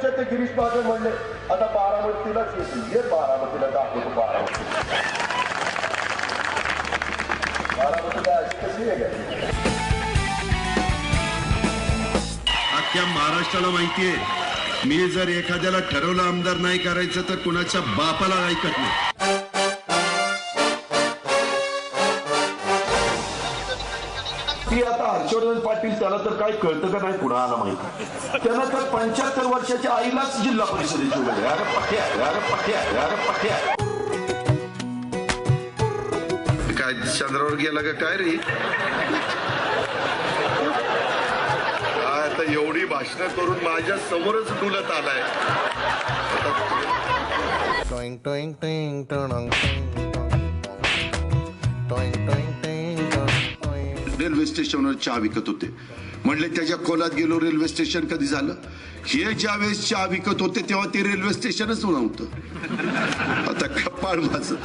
त्यांच्या ते गिरीश महाजन म्हणले आता बारामतीलाच येतील, हे बारामतीला दाखवतो. बारामती काय अशी कशी आहे? अख्ख्या महाराष्ट्राला माहितीये, मी जर एखाद्याला ठरवलं आमदार नाही करायचं तर कुणाच्या बापाला ऐकत नाही. ती आता हर्षवर्धन पाटील, त्याला तर काय कळतं का नाही कुणाला माहिती. त्यानं तर 75 वर्षाच्या आईलाच जिल्हा परिषदेची उमेदवारी. अरे पठ्या. काय चंद्रावर गेला का काय रे? आता एवढी भाषणं करून माझ्या समोरच डुलत आलाय. रेल्वे स्टेशनवर चहा विकत होते. म्हणले त्याच्या खोलात गेलो, रेल्वे स्टेशन कधी झालं? हे ज्या वेळेस चहा विकत होते तेव्हा ते रेल्वे स्टेशनच नव्हतं. आता कपाळ माझं.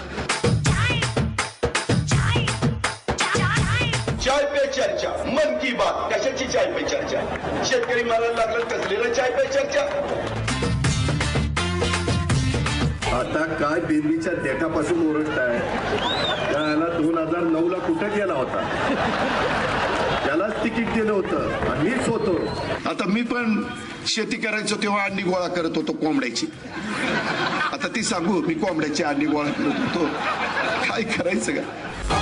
चाय पे चर्चा, मन की बात. कशाची चाय पे चर्चा? शेतकरी मारायला लागलं, कसलेला चाय पे चर्चा? आता काय बेरवीच्या देठापासून ओरडताय? त्याला 2009ला कुठे गेला होता? त्यालाच तिकीट दिलं होतं आणि मीच होतो. आता मी पण शेती करायचो तेव्हा अंडी गोळा करत होतो कोंबड्याची. आता ती सांगू, मी कोंबड्याची अंडी गोळा करत होतो. काय करायचं का?